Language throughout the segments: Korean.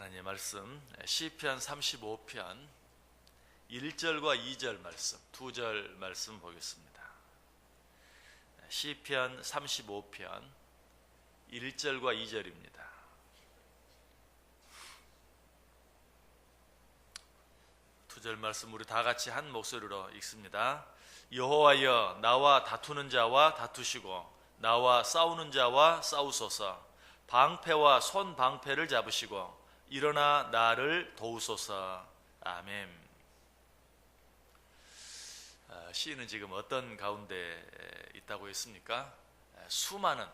하나님의 말씀 시편 35편 1절과 2절 말씀, 2절 말씀 보겠습니다. 시편 35편 1절과 2절입니다. 두 절 말씀 우리 다 같이 한 목소리로 읽습니다. 여호와여, 나와 다투는 자와 다투시고 나와 싸우는 자와 싸우소서. 방패와 손 방패를 잡으시고 일어나 나를 도우소서. 아멘. 시인은 지금 어떤 가운데 있다고 했습니까? 수많은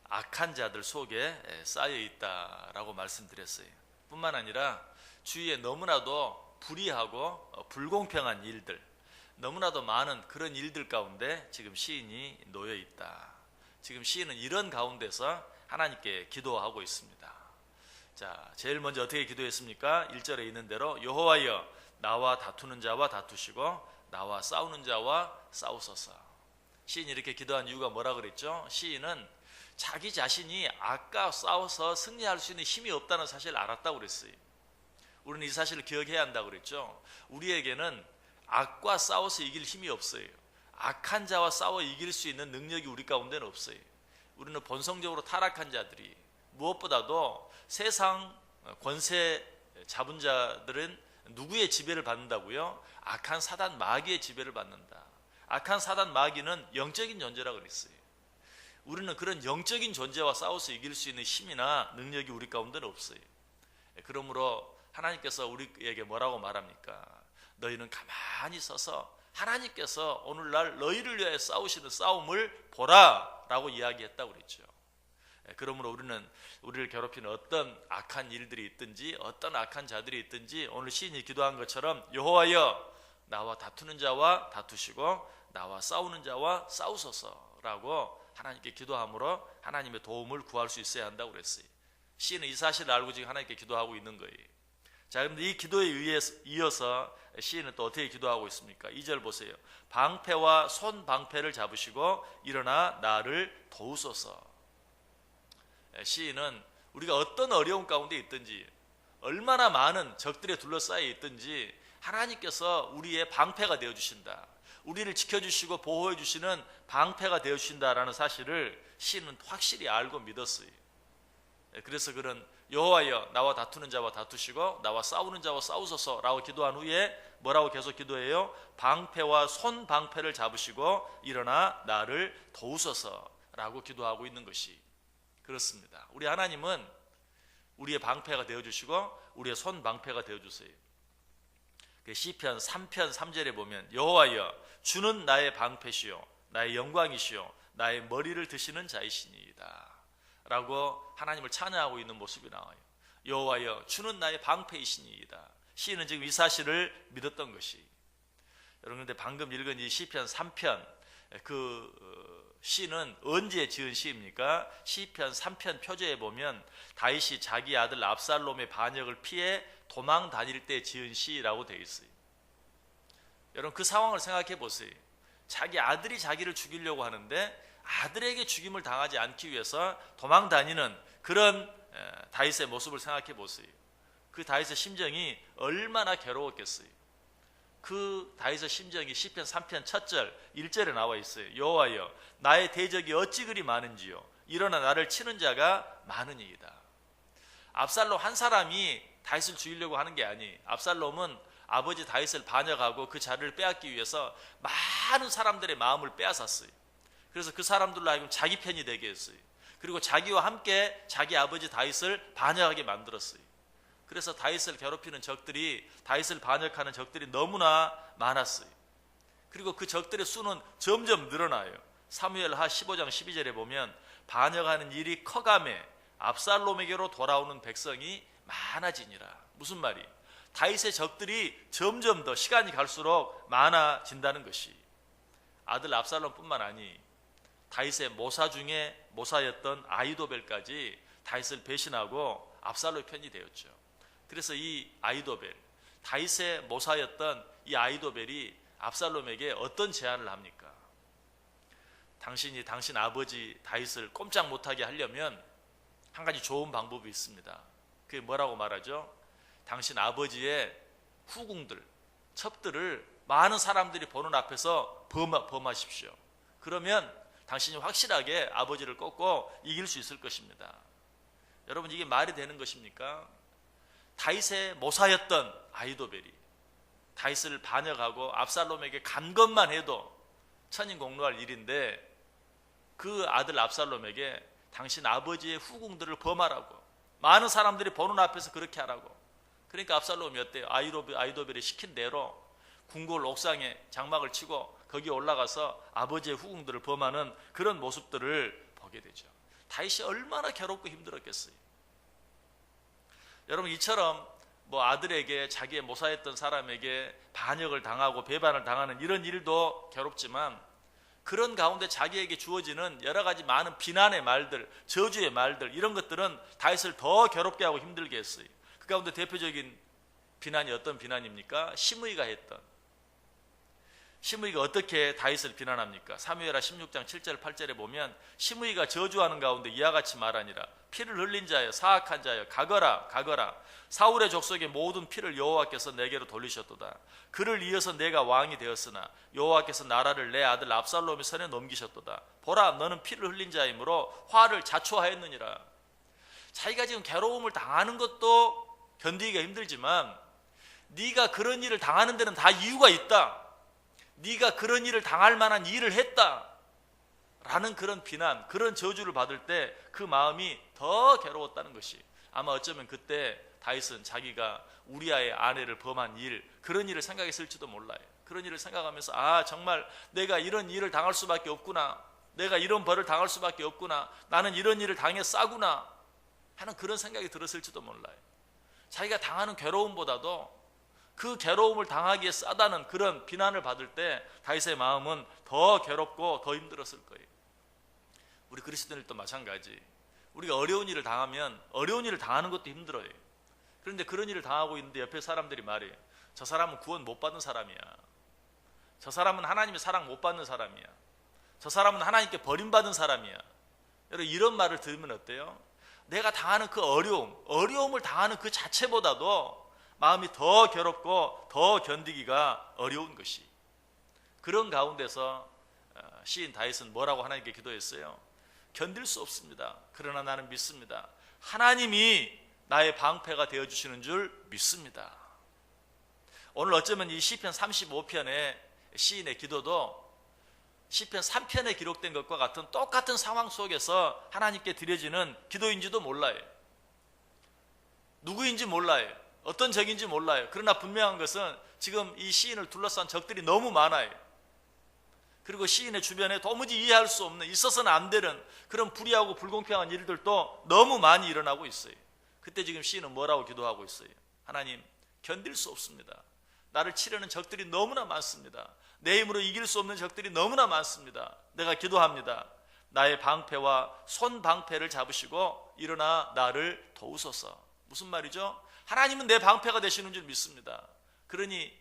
악한 자들 속에 쌓여 있다라고 말씀드렸어요. 뿐만 아니라 주위에 너무나도 불의하고 불공평한 일들, 너무나도 많은 그런 일들 가운데 지금 시인이 놓여 있다. 지금 시인은 이런 가운데서 하나님께 기도하고 있습니다. 자, 제일 먼저 어떻게 기도했습니까? 1절에 있는 대로 여호와여, 나와 다투는 자와 다투시고 나와 싸우는 자와 싸우소서. 시인이 이렇게 기도한 이유가 뭐라 그랬죠? 시인은 자기 자신이 악과 싸워서 승리할 수 있는 힘이 없다는 사실을 알았다고 그랬어요. 우리는 이 사실을 기억해야 한다고 그랬죠. 우리에게는 악과 싸워서 이길 힘이 없어요. 악한 자와 싸워 이길 수 있는 능력이 우리 가운데는 없어요. 우리는 본성적으로 타락한 자들이, 무엇보다도 세상 권세 잡은 자들은 누구의 지배를 받는다고요? 악한 사단 마귀의 지배를 받는다. 악한 사단 마귀는 영적인 존재라고 그랬어요. 우리는 그런 영적인 존재와 싸워서 이길 수 있는 힘이나 능력이 우리 가운데는 없어요. 그러므로 하나님께서 우리에게 뭐라고 말합니까? 너희는 가만히 서서 하나님께서 오늘날 너희를 위해 싸우시는 싸움을 보라 라고 이야기했다고 그랬죠. 그러므로 우리는 우리를 괴롭히는 어떤 악한 일들이 있든지 어떤 악한 자들이 있든지 오늘 시인이 기도한 것처럼 여호와여, 나와 다투는 자와 다투시고 나와 싸우는 자와 싸우소서라고 하나님께 기도함으로 하나님의 도움을 구할 수 있어야 한다고 그랬어요. 시인은 이 사실을 알고 지금 하나님께 기도하고 있는 거예요. 자, 그런데 이 기도에 이어서 시인은 또 어떻게 기도하고 있습니까? 2절 보세요. 방패와 손 방패를 잡으시고 일어나 나를 도우소서. 시인은 우리가 어떤 어려움 가운데 있든지 얼마나 많은 적들에 둘러싸여 있든지 하나님께서 우리의 방패가 되어주신다, 우리를 지켜주시고 보호해주시는 방패가 되어주신다라는 사실을 시인은 확실히 알고 믿었어요. 그래서 그런 여호와여, 나와 다투는 자와 다투시고 나와 싸우는 자와 싸우소서라고 기도한 후에 뭐라고 계속 기도해요? 방패와 손 방패를 잡으시고 일어나 나를 도우소서라고 기도하고 있는 것이 그렇습니다. 우리 하나님은 우리의 방패가 되어주시고 우리의 손 방패가 되어주세요. 시편 3편 3절에 보면 여호와여, 주는 나의 방패시요 나의 영광이시요 나의 머리를 드시는 자이시니이다 라고 하나님을 찬양하고 있는 모습이 나와요. 여호와여, 주는 나의 방패이시니이다. 시인은 지금 이 사실을 믿었던 것이, 여러분, 근데 방금 읽은 이 시편 3편 시는 언제 지은 시입니까? 시편 3편 표제에 보면 다윗이 자기 아들 압살롬의 반역을 피해 도망 다닐 때 지은 시라고 되어 있어요. 여러분, 그 상황을 생각해 보세요. 자기 아들이 자기를 죽이려고 하는데 아들에게 죽임을 당하지 않기 위해서 도망 다니는 그런 다윗의 모습을 생각해 보세요. 그 다윗의 심정이 얼마나 괴로웠겠어요. 그 다윗의 심정이 시편 3편 첫 절 1절에 나와 있어요. 여호와여, 나의 대적이 어찌 그리 많은지요 일어나 나를 치는 자가 많으니이다. 압살롬 한 사람이 다윗을 죽이려고 하는 게 아니, 압살롬은 아버지 다윗을 반역하고 그 자리를 빼앗기 위해서 많은 사람들의 마음을 빼앗았어요. 그래서 그 사람들로 하여금 자기 편이 되게 했어요. 그리고 자기와 함께 자기 아버지 다윗을 반역하게 만들었어요. 그래서 다윗을 괴롭히는 적들이, 다윗을 반역하는 적들이 너무나 많았어요. 그리고 그 적들의 수는 점점 늘어나요. 사무엘하 15장 12절에 보면 반역하는 일이 커가매 압살롬에게로 돌아오는 백성이 많아지니라. 무슨 말이? 다윗의 적들이 점점 더 시간이 갈수록 많아진다는 것이, 아들 압살롬뿐만 아니 다윗의 모사 중에 모사였던 아히도벨까지 다윗을 배신하고 압살롬의 편이 되었죠. 그래서 이 아히도벨, 다윗의 모사였던 이 아히도벨이 압살롬에게 어떤 제안을 합니까? 당신이 당신 아버지 다윗을 꼼짝 못하게 하려면 한 가지 좋은 방법이 있습니다. 그게 뭐라고 말하죠? 당신 아버지의 후궁들, 첩들을 많은 사람들이 보는 앞에서 범하십시오. 그러면 당신이 확실하게 아버지를 꺾고 이길 수 있을 것입니다. 여러분, 이게 말이 되는 것입니까? 다윗의 모사였던 아히도벨이 다윗을 반역하고 압살롬에게 간 것만 해도 천인공노할 일인데, 그 아들 압살롬에게 당신 아버지의 후궁들을 범하라고, 많은 사람들이 보는 앞에서 그렇게 하라고. 그러니까 압살롬이 어때요? 아히도벨이 시킨 대로 궁궐 옥상에 장막을 치고 거기 올라가서 아버지의 후궁들을 범하는 그런 모습들을 보게 되죠. 다윗이 얼마나 괴롭고 힘들었겠어요. 여러분, 이처럼 아들에게, 자기의 모사했던 사람에게 반역을 당하고 배반을 당하는 이런 일도 괴롭지만, 그런 가운데 자기에게 주어지는 여러 가지 많은 비난의 말들, 저주의 말들, 이런 것들은 다윗을 더 괴롭게 하고 힘들게 했어요. 그 가운데 대표적인 비난이 어떤 비난입니까? 시므이가 했던. 시므이가 어떻게 다윗을 비난합니까? 사무엘하 16장 7절 8절에 보면 시므이가 저주하는 가운데 이와 같이 말하니라. 피를 흘린 자여, 사악한 자여, 가거라 가거라. 사울의 족속의 모든 피를 여호와께서 내게로 돌리셨도다. 그를 이어서 내가 왕이 되었으나 여호와께서 나라를 내 아들 압살롬의 손에 넘기셨도다. 보라, 너는 피를 흘린 자이므로 화를 자초하였느니라. 자기가 지금 괴로움을 당하는 것도 견디기가 힘들지만, 네가 그런 일을 당하는 데는 다 이유가 있다, 네가 그런 일을 당할 만한 일을 했다 라는 그런 비난, 그런 저주를 받을 때 그 마음이 더 괴로웠다는 것이, 아마 어쩌면 그때 다윗은 자기가 우리아의 아내를 범한 일, 그런 일을 생각했을지도 몰라요. 그런 일을 생각하면서 정말 내가 이런 일을 당할 수밖에 없구나, 내가 이런 벌을 당할 수밖에 없구나, 나는 이런 일을 당해 싸구나 하는 그런 생각이 들었을지도 몰라요. 자기가 당하는 괴로움보다도 그 괴로움을 당하기에 싸다는 그런 비난을 받을 때 다윗의 마음은 더 괴롭고 더 힘들었을 거예요. 우리 그리스도인들도 마찬가지. 우리가 어려운 일을 당하면 어려운 일을 당하는 것도 힘들어요. 그런데 그런 일을 당하고 있는데 옆에 사람들이 말해요. 저 사람은 구원 못 받은 사람이야. 저 사람은 하나님의 사랑 못 받는 사람이야. 저 사람은 하나님께 버림받은 사람이야. 여러분, 이런 말을 들으면 어때요? 내가 당하는 그 어려움을 당하는 그 자체보다도 마음이 더 괴롭고 더 견디기가 어려운 것이. 그런 가운데서 시인 다윗은 뭐라고 하나님께 기도했어요? 견딜 수 없습니다. 그러나 나는 믿습니다. 하나님이 나의 방패가 되어주시는 줄 믿습니다. 오늘 어쩌면 이 시편 35편의 시인의 기도도 시편 3편에 기록된 것과 같은 똑같은 상황 속에서 하나님께 드려지는 기도인지도 몰라요. 누구인지 몰라요. 어떤 적인지 몰라요. 그러나 분명한 것은 지금 이 시인을 둘러싼 적들이 너무 많아요. 그리고 시인의 주변에 도무지 이해할 수 없는, 있어서는 안 되는 그런 불의하고 불공평한 일들도 너무 많이 일어나고 있어요. 그때 지금 시인은 뭐라고 기도하고 있어요? 하나님, 견딜 수 없습니다. 나를 치려는 적들이 너무나 많습니다. 내 힘으로 이길 수 없는 적들이 너무나 많습니다. 내가 기도합니다. 나의 방패와 손 방패를 잡으시고 일어나 나를 도우소서. 무슨 말이죠? 하나님은 내 방패가 되시는 줄 믿습니다. 그러니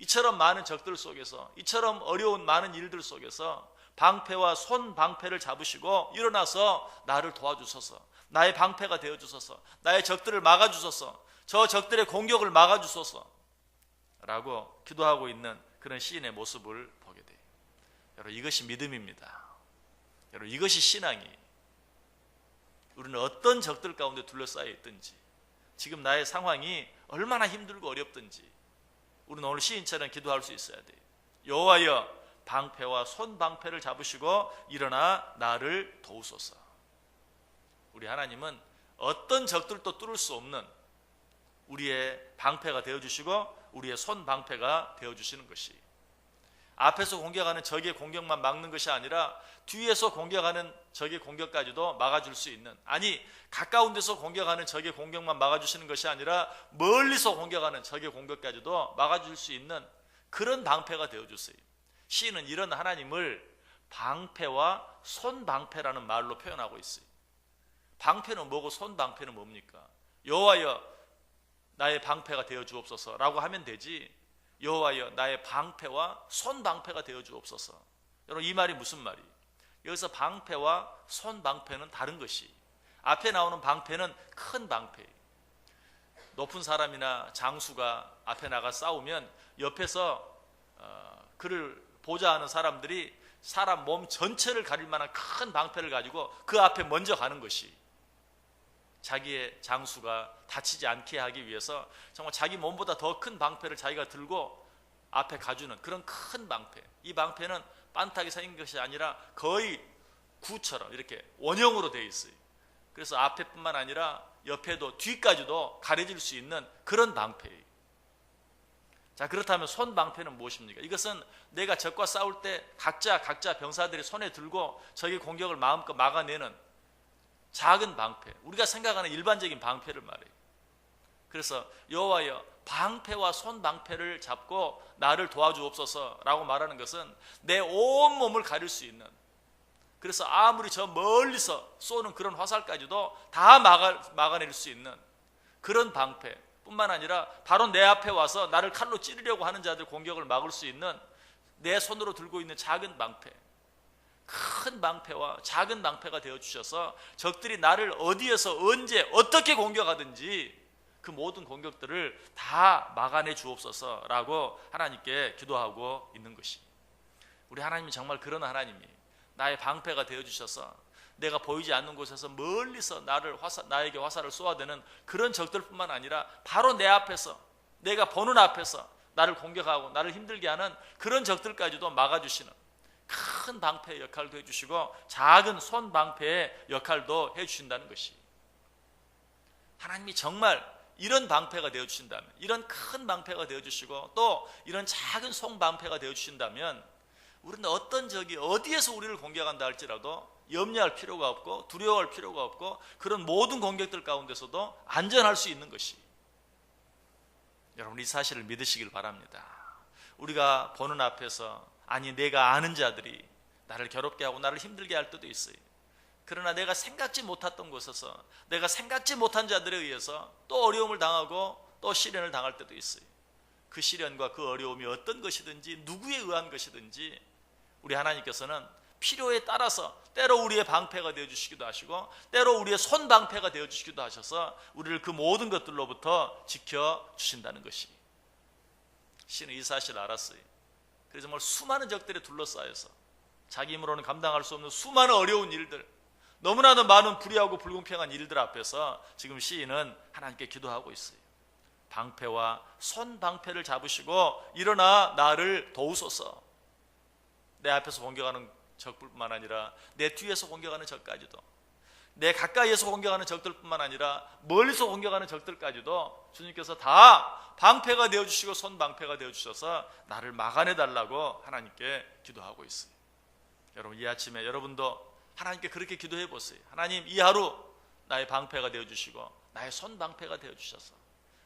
이처럼 많은 적들 속에서, 이처럼 어려운 많은 일들 속에서 방패와 손 방패를 잡으시고 일어나서 나를 도와주소서. 나의 방패가 되어주소서. 나의 적들을 막아주소서. 저 적들의 공격을 막아주소서 라고 기도하고 있는 그런 시인의 모습을 보게 돼요. 여러분, 이것이 믿음입니다. 여러분, 이것이 신앙이. 우리는 어떤 적들 가운데 둘러싸여 있든지, 지금 나의 상황이 얼마나 힘들고 어렵든지 우리는 오늘 시인처럼 기도할 수 있어야 돼요. 여호와여, 방패와 손 방패를 잡으시고 일어나 나를 도우소서. 우리 하나님은 어떤 적들도 뚫을 수 없는 우리의 방패가 되어주시고 우리의 손 방패가 되어주시는 것이, 앞에서 공격하는 적의 공격만 막는 것이 아니라 뒤에서 공격하는 적의 공격까지도 막아줄 수 있는, 아니 가까운 데서 공격하는 적의 공격만 막아주시는 것이 아니라 멀리서 공격하는 적의 공격까지도 막아줄 수 있는 그런 방패가 되어주세요. 시인은 이런 하나님을 방패와 손방패라는 말로 표현하고 있어요. 방패는 뭐고 손방패는 뭡니까? 여호와여, 나의 방패가 되어 주옵소서라고 하면 되지, 여호와여, 나의 방패와 손방패가 되어 주옵소서. 여러분, 이 말이 무슨 말이에요? 여기서 방패와 손방패는 다른 것이, 앞에 나오는 방패는 큰 방패, 높은 사람이나 장수가 앞에 나가 싸우면 옆에서 그를 보자 하는 사람들이 사람 몸 전체를 가릴 만한 큰 방패를 가지고 그 앞에 먼저 가는 것이 자기의 장수가 다치지 않게 하기 위해서 정말 자기 몸보다 더 큰 방패를 자기가 들고 앞에 가주는 그런 큰 방패. 이 방패는 빤딱이 생긴 것이 아니라 거의 구처럼 이렇게 원형으로 되어 있어요. 그래서 앞에뿐만 아니라 옆에도 뒤까지도 가려질 수 있는 그런 방패예요. 자, 그렇다면 손 방패는 무엇입니까? 이것은 내가 적과 싸울 때 각자 병사들이 손에 들고 적의 공격을 마음껏 막아내는 작은 방패, 우리가 생각하는 일반적인 방패를 말해요. 그래서 여호와여 방패와 손 방패를 잡고 나를 도와주옵소서라고 말하는 것은 내 온몸을 가릴 수 있는, 그래서 아무리 저 멀리서 쏘는 그런 화살까지도 다 막아낼 수 있는 그런 방패 뿐만 아니라 바로 내 앞에 와서 나를 칼로 찌르려고 하는 자들 공격을 막을 수 있는 내 손으로 들고 있는 작은 방패, 큰 방패와 작은 방패가 되어주셔서 적들이 나를 어디에서 언제 어떻게 공격하든지 그 모든 공격들을 다 막아내 주옵소서라고 하나님께 기도하고 있는 것이, 우리 하나님이 정말 그런 하나님이 나의 방패가 되어주셔서 내가 보이지 않는 곳에서 멀리서 나에게 화살을 쏘아대는 그런 적들뿐만 아니라 바로 내 앞에서, 내가 보는 앞에서 나를 공격하고 나를 힘들게 하는 그런 적들까지도 막아주시는 큰 방패의 역할도 해주시고 작은 손 방패의 역할도 해주신다는 것이, 하나님이 정말 이런 방패가 되어주신다면, 이런 큰 방패가 되어주시고 또 이런 작은 손 방패가 되어주신다면 우리는 어떤 적이 어디에서 우리를 공격한다 할지라도 염려할 필요가 없고 두려워할 필요가 없고 그런 모든 공격들 가운데서도 안전할 수 있는 것이, 여러분 이 사실을 믿으시길 바랍니다. 우리가 보는 앞에서, 아니 내가 아는 자들이 나를 괴롭게 하고 나를 힘들게 할 때도 있어요. 그러나 내가 생각지 못했던 곳에서, 내가 생각지 못한 자들에 의해서 또 어려움을 당하고 또 시련을 당할 때도 있어요. 그 시련과 그 어려움이 어떤 것이든지 누구에 의한 것이든지 우리 하나님께서는 필요에 따라서 때로 우리의 방패가 되어주시기도 하시고 때로 우리의 손방패가 되어주시기도 하셔서 우리를 그 모든 것들로부터 지켜주신다는 것이, 신은 이 사실을 알았어요. 그래서 정말 수많은 적들에 둘러싸여서 자기 힘으로는 감당할 수 없는 수많은 어려운 일들, 너무나도 많은 불의하고 불공평한 일들 앞에서 지금 시인은 하나님께 기도하고 있어요. 방패와 손방패를 잡으시고 일어나 나를 도우소서. 내 앞에서 공격하는 적뿐만 아니라 내 뒤에서 공격하는 적까지도, 내 가까이에서 공격하는 적들뿐만 아니라 멀리서 공격하는 적들까지도 주님께서 다 방패가 되어주시고 손방패가 되어주셔서 나를 막아내달라고 하나님께 기도하고 있어요. 여러분 이 아침에 여러분도 하나님께 그렇게 기도해 보세요. 하나님 이 하루 나의 방패가 되어주시고 나의 손방패가 되어주셔서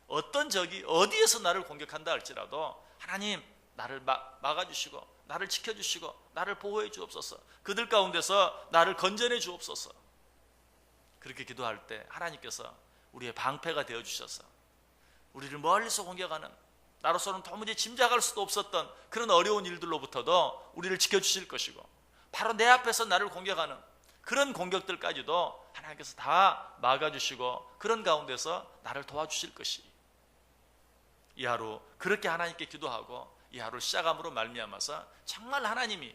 어떤 적이 어디에서 나를 공격한다 할지라도 하나님 나를 막아주시고 나를 지켜주시고 나를 보호해 주옵소서, 그들 가운데서 나를 건져내 주옵소서. 그렇게 기도할 때 하나님께서 우리의 방패가 되어주셔서 우리를 멀리서 공격하는, 나로서는 도무지 짐작할 수도 없었던 그런 어려운 일들로부터도 우리를 지켜주실 것이고 바로 내 앞에서 나를 공격하는 그런 공격들까지도 하나님께서 다 막아주시고 그런 가운데서 나를 도와주실 것이, 이 하루 그렇게 하나님께 기도하고 이 하루를 시작함으로 말미암아서 정말 하나님이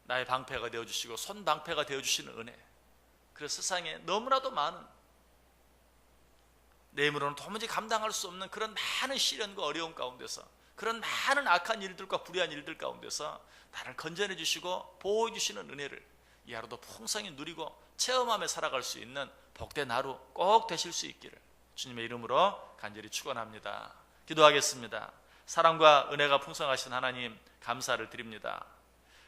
나의 방패가 되어주시고 손방패가 되어주시는 은혜, 그래서 세상에 너무나도 많은, 내 힘으로는 도무지 감당할 수 없는 그런 많은 시련과 어려움 가운데서, 그런 많은 악한 일들과 불의한 일들 가운데서 나를 건져내 주시고 보호해 주시는 은혜를 이 하루도 풍성히 누리고 체험하며 살아갈 수 있는 복된 하루 꼭 되실 수 있기를 주님의 이름으로 간절히 축원합니다. 기도하겠습니다. 사랑과 은혜가 풍성하신 하나님 감사를 드립니다.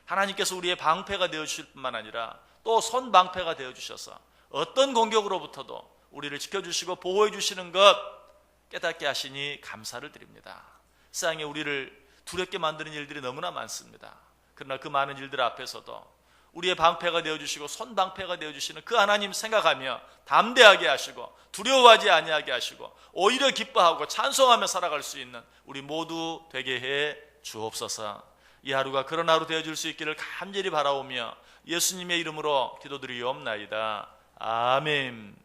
하나님께서 우리의 방패가 되어주실 뿐만 아니라 또 손방패가 되어주셔서 어떤 공격으로부터도 우리를 지켜주시고 보호해 주시는 것 깨닫게 하시니 감사를 드립니다. 세상에 우리를 두렵게 만드는 일들이 너무나 많습니다. 그러나 그 많은 일들 앞에서도 우리의 방패가 되어주시고 손방패가 되어주시는 그 하나님 생각하며 담대하게 하시고 두려워하지 아니하게 하시고 오히려 기뻐하고 찬송하며 살아갈 수 있는 우리 모두 되게 해 주옵소서. 이 하루가 그런 하루 되어줄 수 있기를 간절히 바라오며 예수님의 이름으로 기도드리옵나이다. 아멘.